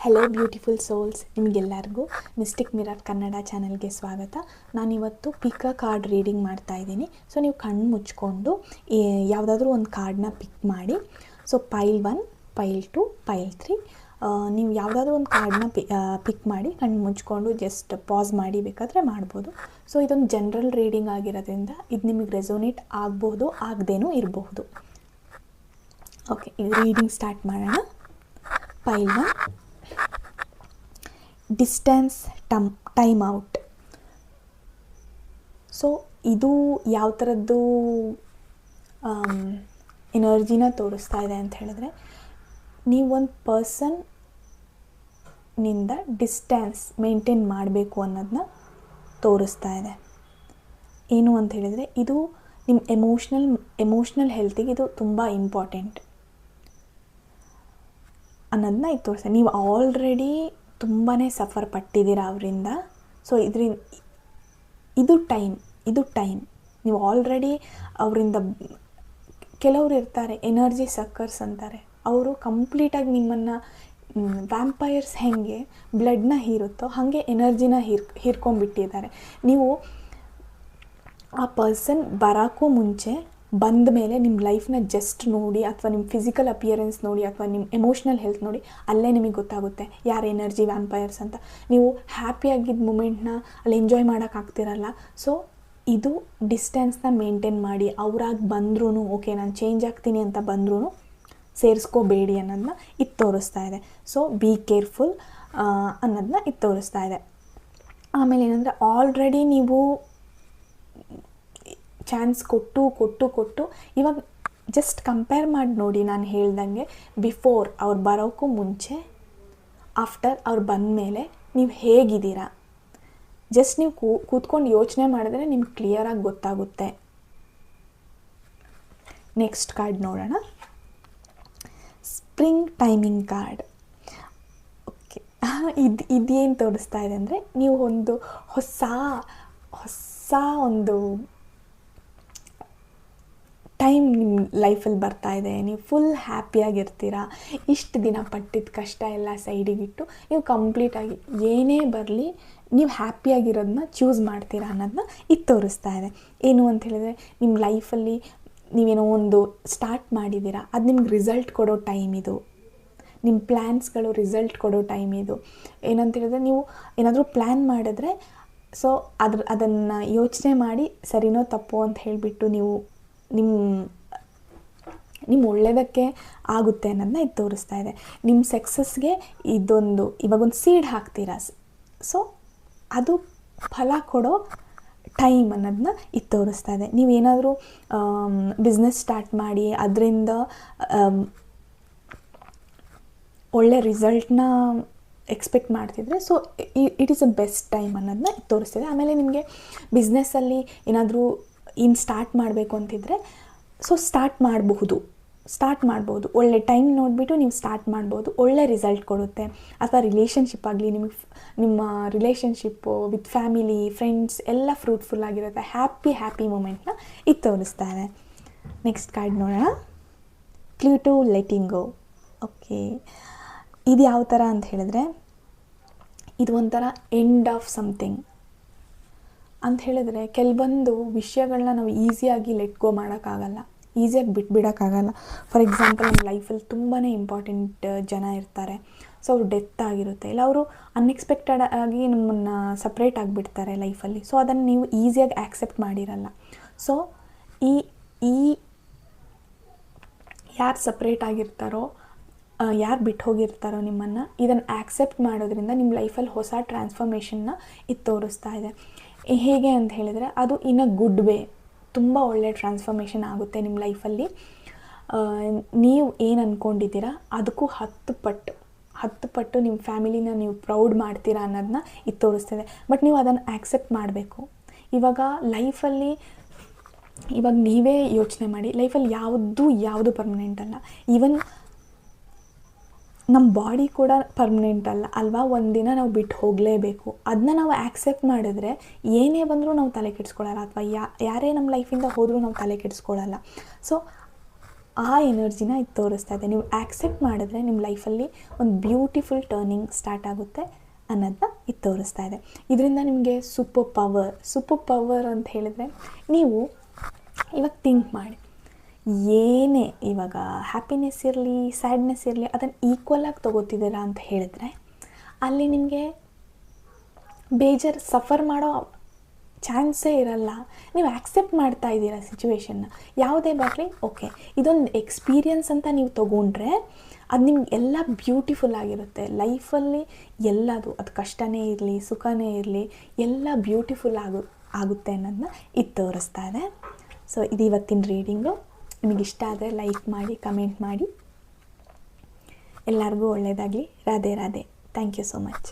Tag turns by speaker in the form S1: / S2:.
S1: Hello beautiful souls, ನಿಮಗೆಲ್ಲರಿಗೂ mistake mirror Kannada ಚಾನಲ್ಗೆ ಸ್ವಾಗತ. ನಾನಿವತ್ತು ಪಿಕ್ ಅ ಕಾರ್ಡ್ ರೀಡಿಂಗ್ ಮಾಡ್ತಾಯಿದ್ದೀನಿ. ಸೊ ನೀವು ಕಣ್ಣು ಮುಚ್ಕೊಂಡು ಯಾವುದಾದ್ರೂ ಒಂದು ಕಾರ್ಡನ್ನ ಪಿಕ್ ಮಾಡಿ. ಸೊ ಪೈಲ್ 1, ಪೈಲ್ 2, ಪೈಲ್ 3 ನೀವು ಯಾವುದಾದ್ರೂ ಒಂದು ಕಾರ್ಡನ್ನ ಪಿಕ್ ಮಾಡಿ ಕಣ್ಣು ಮುಚ್ಕೊಂಡು ಜಸ್ಟ್ ಪಾಸ್ ಮಾಡಿ ಬೇಕಾದರೆ ಮಾಡ್ಬೋದು. ಸೊ ಇದೊಂದು ಜನರಲ್ ರೀಡಿಂಗ್ ಆಗಿರೋದ್ರಿಂದ ಇದು ನಿಮಗೆ ರೆಸೋನೇಟ್ ಆಗ್ಬೋದು, ಆಗದೇನೂ ಇರಬಹುದು. ಓಕೆ, ಈಗ ರೀಡಿಂಗ್ ಸ್ಟಾರ್ಟ್ ಮಾಡೋಣ. ಪೈಲ್ 1, ಡಿಸ್ಟೆನ್ಸ್ ಟೈಮ್ ಔಟ್. ಸೊ ಇದು ಯಾವ ಥರದ್ದು ಎನರ್ಜಿನ ತೋರಿಸ್ತಾ ಇದೆ ಅಂತ ಹೇಳಿದ್ರೆ, ನೀವು ಒಂದು ಪರ್ಸನ್ನಿಂದ ಡಿಸ್ಟೆನ್ಸ್ ಮೇಂಟೈನ್ ಮಾಡಬೇಕು ಅನ್ನೋದನ್ನ ತೋರಿಸ್ತಾ ಇದೆ. ಏನು ಅಂತ ಹೇಳಿದರೆ, ಇದು ನಿಮ್ಮ ಎಮೋಷ್ನಲ್ ಹೆಲ್ತಿಗೆ ಇದು ತುಂಬ ಇಂಪಾರ್ಟೆಂಟ್ ಅನ್ನೋದನ್ನ ಇದು ತೋರಿಸ್ತಾ. ನೀವು ಆಲ್ರೆಡಿ ತುಂಬಾ ಸಫರ್ ಪಟ್ಟಿದ್ದೀರಾ ಅವರಿಂದ. ಸೊ ಇದು ಟೈಮ್ ನೀವು ಆಲ್ರೆಡಿ ಅವರಿಂದ. ಕೆಲವರು ಇರ್ತಾರೆ ಎನರ್ಜಿ ಸಕ್ಕರ್ಸ್ ಅಂತಾರೆ, ಅವರು ಕಂಪ್ಲೀಟಾಗಿ ನಿಮ್ಮನ್ನು ವ್ಯಾಂಪೈರ್ಸ್ ಹೆಂಗೆ ಬ್ಲಡ್ನ ಹೀರುತ್ತೋ ಹಾಗೆ ಎನರ್ಜಿನ ಹೀರ್ಕೊಂಡ್ಬಿಟ್ಟಿದ್ದಾರೆ. ನೀವು ಆ ಪರ್ಸನ್ ಬರೋಕ್ಕೂ ಮುಂಚೆ ಬಂದ ಮೇಲೆ ನಿಮ್ಮ ಲೈಫ್ನ ಜಸ್ಟ್ ನೋಡಿ, ಅಥವಾ ನಿಮ್ಮ ಫಿಸಿಕಲ್ ಅಪಿಯರೆನ್ಸ್ ನೋಡಿ, ಅಥವಾ ನಿಮ್ಮ ಎಮೋಷ್ನಲ್ ಹೆಲ್ತ್ ನೋಡಿ, ಅಲ್ಲೇ ನಿಮಗೆ ಗೊತ್ತಾಗುತ್ತೆ ಯಾರು ಎನರ್ಜಿ ವ್ಯಾಂಪೈರ್ಸ್ ಅಂತ. ನೀವು ಹ್ಯಾಪಿಯಾಗಿದ್ದ ಮೂಮೆಂಟ್ನ ಅಲ್ಲಿ ಎಂಜಾಯ್ ಮಾಡೋಕ್ಕಾಗ್ತಿರಲ್ಲ. ಸೊ ಇದು ಡಿಸ್ಟೆನ್ಸ್ನ ಮೇಂಟೈನ್ ಮಾಡಿ. ಅವರಾಗಿ ಬಂದ್ರೂ ಓಕೆ, ನಾನು ಚೇಂಜ್ ಆಗ್ತೀನಿ ಅಂತ ಬಂದ್ರೂ ಸೇರಿಸ್ಕೋಬೇಡಿ ಅನ್ನೋದನ್ನ ಇದು ತೋರಿಸ್ತಾ ಇದೆ. ಸೊ ಬಿ ಕೇರ್ಫುಲ್ ಅನ್ನೋದನ್ನ ಇದು ತೋರಿಸ್ತಾ ಇದೆ. ಆಮೇಲೆ ಏನಂದರೆ, ಆಲ್ರೆಡಿ ನೀವು ಚಾನ್ಸ್ ಕೊಟ್ಟು ಇವಾಗ ಜಸ್ಟ್ ಕಂಪೇರ್ ಮಾಡಿ ನೋಡಿ. ನಾನು ಹೇಳ್ದಂಗೆ ಬಿಫೋರ್ ಅವ್ರು ಬರೋಕ್ಕೂ ಮುಂಚೆ, ಆಫ್ಟರ್ ಅವ್ರು ಬಂದ ಮೇಲೆ ನೀವು ಹೇಗಿದ್ದೀರಾ, ಜಸ್ಟ್ ನೀವು ಕೂತ್ಕೊಂಡು ಯೋಚನೆ ಮಾಡಿದ್ರೆ ನಿಮ್ಗೆ ಕ್ಲಿಯರಾಗಿ ಗೊತ್ತಾಗುತ್ತೆ. ನೆಕ್ಸ್ಟ್ ಕಾರ್ಡ್ ನೋಡೋಣ. Spring timing card. ಓಕೆ, ಇದೇನು ತೋರಿಸ್ತಾ ಇದೆ ಅಂದರೆ, ನೀವು ಒಂದು ಹೊಸ ಒಂದು ಟೈಮ್ ನಿಮ್ಮ ಲೈಫಲ್ಲಿ ಬರ್ತಾ ಇದೆ. ನೀವು ಫುಲ್ ಹ್ಯಾಪಿಯಾಗಿರ್ತೀರ. ಇಷ್ಟು ದಿನ ಪಟ್ಟಿದ್ದ ಕಷ್ಟ ಎಲ್ಲ ಸೈಡಿಗಿಟ್ಟು ನೀವು ಕಂಪ್ಲೀಟಾಗಿ ಏನೇ ಬರಲಿ ನೀವು ಹ್ಯಾಪಿಯಾಗಿರೋದನ್ನ ಚೂಸ್ ಮಾಡ್ತೀರಾ ಅನ್ನೋದನ್ನ ಇದು ತೋರಿಸ್ತಾ ಇದೆ. ಏನು ಅಂತ ಹೇಳಿದ್ರೆ, ನಿಮ್ಮ ಲೈಫಲ್ಲಿ ನೀವೇನೋ ಒಂದು ಸ್ಟಾರ್ಟ್ ಮಾಡಿದ್ದೀರಾ, ಅದು ನಿಮ್ಗೆ ರಿಸಲ್ಟ್ ಕೊಡೋ ಟೈಮ್ ಇದು. ನಿಮ್ಮ ಪ್ಲ್ಯಾನ್ಸ್ಗಳು ರಿಸಲ್ಟ್ ಕೊಡೋ ಟೈಮ್ ಇದು. ಏನಂತ ಹೇಳಿದ್ರೆ, ನೀವು ಏನಾದರೂ ಪ್ಲ್ಯಾನ್ ಮಾಡಿದ್ರೆ ಸೊ ಅದನ್ನು ಯೋಚನೆ ಮಾಡಿ ಸರಿನೋ ತಪ್ಪೋ ಅಂತ ಹೇಳಿಬಿಟ್ಟು ನೀವು ನಿಮ್ಮ ಒಳ್ಳೆಯದಕ್ಕೆ ಆಗುತ್ತೆ ಅನ್ನೋದನ್ನ ಇದು ತೋರಿಸ್ತಾ ಇದೆ. ನಿಮ್ಮ ಸಕ್ಸಸ್ಗೆ ಇವಾಗೊಂದು ಸೀಡ್ ಹಾಕ್ತೀರಾ. ಸೊ ಅದು ಫಲ ಕೊಡೋ ಟೈಮ್ ಅನ್ನೋದನ್ನ ಇದು ತೋರಿಸ್ತಾ ಇದೆ. ನೀವೇನಾದರೂ ಬಿಸ್ನೆಸ್ ಸ್ಟಾರ್ಟ್ ಮಾಡಿ ಅದರಿಂದ ಒಳ್ಳೆ ರಿಸಲ್ಟ್ನ ಎಕ್ಸ್ಪೆಕ್ಟ್ ಮಾಡ್ತಿದ್ರೆ, so it is a best time ಅನ್ನೋದನ್ನ ಇದು ತೋರಿಸ್ತಿದೆ. ಆಮೇಲೆ ನಿಮಗೆ ಬಿಸ್ನೆಸ್ಸಲ್ಲಿ ಏನಾದರೂ ಸ್ಟಾರ್ಟ್ ಮಾಡಬೇಕು ಅಂತಿದ್ರೆ, ಸೊ ಸ್ಟಾರ್ಟ್ ಮಾಡ್ಬೋದು. ಒಳ್ಳೆ ಟೈಮ್ ನೋಡಿಬಿಟ್ಟು ನೀವು ಸ್ಟಾರ್ಟ್ ಮಾಡ್ಬೋದು. ಒಳ್ಳೆ ರಿಸಲ್ಟ್ ಕೊಡುತ್ತೆ. ಅಥವಾ ರಿಲೇಷನ್ಶಿಪ್ ಆಗಲಿ, ನಿಮ್ಮ ರಿಲೇಷನ್ಶಿಪ್ಪು ವಿತ್ ಫ್ಯಾಮಿಲಿ, ಫ್ರೆಂಡ್ಸ್ ಎಲ್ಲ ಫ್ರೂಟ್ಫುಲ್ ಆಗಿರುತ್ತೆ. ಹ್ಯಾಪಿ ಮೂಮೆಂಟ್ನ ಇದು ತೋರಿಸ್ತಾ ಇದೆ. ನೆಕ್ಸ್ಟ್ ಕಾರ್ಡ್ ನೋಡೋಣ. Clue to letting go. Okay, ಇದು ಯಾವ ಥರ ಅಂತ ಹೇಳಿದ್ರೆ, ಇದು ಒಂಥರ ಎಂಡ್ ಆಫ್ ಸಮಥಿಂಗ್ ಅಂತ ಹೇಳಿದ್ರೆ, ಕೆಲವೊಂದು ವಿಷಯಗಳನ್ನ ನಾವು ಈಸಿಯಾಗಿ ಲೆಟ್ ಗೋ ಮಾಡೋಕ್ಕಾಗಲ್ಲ, ಈಸಿಯಾಗಿ ಬಿಟ್ಬಿಡೋಕ್ಕಾಗಲ್ಲ. ಫಾರ್ ಎಕ್ಸಾಂಪಲ್, ನಮ್ಮ ಲೈಫಲ್ಲಿ ತುಂಬಾ ಇಂಪಾರ್ಟೆಂಟ್ ಜನ ಇರ್ತಾರೆ. ಸೊ ಅವ್ರು ಡೆತ್ ಆಗಿರುತ್ತೆ, ಇಲ್ಲ ಅವರು ಅನ್ಎಕ್ಸ್ಪೆಕ್ಟೆಡ್ ಆಗಿ ನಮ್ಮನ್ನು ಸಪ್ರೇಟ್ ಆಗಿಬಿಡ್ತಾರೆ ಲೈಫಲ್ಲಿ. ಸೊ ಅದನ್ನು ನೀವು ಈಸಿಯಾಗಿ ಆ್ಯಕ್ಸೆಪ್ಟ್ ಮಾಡಿರಲ್ಲ. ಸೊ ಈ ಯಾರು ಸಪ್ರೇಟ್ ಆಗಿರ್ತಾರೋ, ಯಾರು ಬಿಟ್ಟು ಹೋಗಿರ್ತಾರೋ ನಿಮ್ಮನ್ನು, ಇದನ್ನು ಆ್ಯಕ್ಸೆಪ್ಟ್ ಮಾಡೋದ್ರಿಂದ ನಿಮ್ಮ ಲೈಫಲ್ಲಿ ಹೊಸ ಟ್ರಾನ್ಸ್ಫಾರ್ಮೇಷನ್ನ ಇದು ತೋರಿಸ್ತಾ ಇದೆ. ಹೇಗೆ ಅಂತ ಹೇಳಿದರೆ, ಅದು ಇನ್ ಅ ಗುಡ್ ವೇ ತುಂಬ ಒಳ್ಳೆ ಟ್ರಾನ್ಸ್ಫಾರ್ಮೇಷನ್ ಆಗುತ್ತೆ ನಿಮ್ಮ ಲೈಫಲ್ಲಿ. ನೀವು ಏನು ಅಂದ್ಕೊಂಡಿದ್ದೀರಾ ಅದಕ್ಕೂ 10 ಪಟ್ಟು ನಿಮ್ಮ ಫ್ಯಾಮಿಲಿನ ನೀವು ಪ್ರೌಡ್ ಮಾಡ್ತೀರಾ ಅನ್ನೋದನ್ನ ಇದು ತೋರಿಸ್ತದೆ. ಬಟ್ ನೀವು ಅದನ್ನು ಆ್ಯಕ್ಸೆಪ್ಟ್ ಮಾಡಬೇಕು. ಇವಾಗ ಲೈಫಲ್ಲಿ ನೀವೇ ಯೋಚನೆ ಮಾಡಿ, ಲೈಫಲ್ಲಿ ಯಾವುದು ಪರ್ಮನೆಂಟ್ ಅಲ್ಲ. ಈವನ್ ನಮ್ಮ ಬಾಡಿ ಕೂಡ ಪರ್ಮನೆಂಟ್ ಅಲ್ವಾ. ಒಂದಿನ ನಾವು ಬಿಟ್ಟು ಹೋಗಲೇಬೇಕು. ಅದನ್ನ ನಾವು ಆ್ಯಕ್ಸೆಪ್ಟ್ ಮಾಡಿದ್ರೆ ಏನೇ ಬಂದರೂ ನಾವು ತಲೆ ಕೆಡಿಸ್ಕೊಳ್ಳಲ್ಲ, ಅಥವಾ ಯಾರೇ ನಮ್ಮ ಲೈಫಿಂದ ಹೋದರೂ ನಾವು ತಲೆ ಕೆಡಿಸ್ಕೊಳ್ಳಲ್ಲ. ಸೊ ಆ ಎನರ್ಜಿನ ಇದು ತೋರಿಸ್ತಾ ಇದೆ. ನೀವು ಆ್ಯಕ್ಸೆಪ್ಟ್ ಮಾಡಿದ್ರೆ ನಿಮ್ಮ ಲೈಫಲ್ಲಿ ಒಂದು ಬ್ಯೂಟಿಫುಲ್ ಟರ್ನಿಂಗ್ ಸ್ಟಾರ್ಟ್ ಆಗುತ್ತೆ ಅನ್ನೋದನ್ನ ಇದು ತೋರಿಸ್ತಾ ಇದೆ. ಇದರಿಂದ ನಿಮಗೆ ಸೂಪರ್ ಪವರ್ ಅಂತ ಹೇಳಿದ್ರೆ, ನೀವು ಇವಾಗ ಥಿಂಕ್ ಮಾಡಿ, ಏನೇ ಇವಾಗ ಹ್ಯಾಪಿನೆಸ್ ಇರಲಿ ಸ್ಯಾಡ್ನೆಸ್ ಇರಲಿ ಅದನ್ನು ಈಕ್ವಲಾಗಿ ತೊಗೋತಿದ್ದೀರಾ ಅಂತ ಹೇಳಿದ್ರೆ ಅಲ್ಲಿ ನಿಮಗೆ ಬೇಜಾರು ಸಫರ್ ಮಾಡೋ ಚಾನ್ಸೇ ಇರಲ್ಲ. ನೀವು ಆ್ಯಕ್ಸೆಪ್ಟ್ ಮಾಡ್ತಾ ಇದ್ದೀರಾ ಸಿಚುವೇಶನ್ನ, ಯಾವುದೇ ಬರಲಿ ಓಕೆ ಇದೊಂದು ಎಕ್ಸ್ಪೀರಿಯನ್ಸ್ ಅಂತ ನೀವು ತೊಗೊಂಡ್ರೆ ಅದು ನಿಮ್ಗೆ ಎಲ್ಲ ಬ್ಯೂಟಿಫುಲ್ ಆಗಿರುತ್ತೆ ಲೈಫಲ್ಲಿ. ಎಲ್ಲದು ಅದು ಕಷ್ಟನೇ ಇರಲಿ ಸುಖನೇ ಇರಲಿ ಎಲ್ಲ ಬ್ಯೂಟಿಫುಲ್ ಆಗುತ್ತೆ ಅನ್ನೋದನ್ನ ಇದು ತೋರಿಸ್ತಾ ಇದೆ. ಸೊ ಇದು ಇವತ್ತಿನ ರೀಡಿಂಗು. ನಿಮಗಿಷ್ಟ ಆದರೆ ಲೈಕ್ ಮಾಡಿ, ಕಮೆಂಟ್ ಮಾಡಿ. ಎಲ್ಲರಿಗೂ ಒಳ್ಳೆಯದಾಗಲಿ. Radhe Radhe. Thank you so much.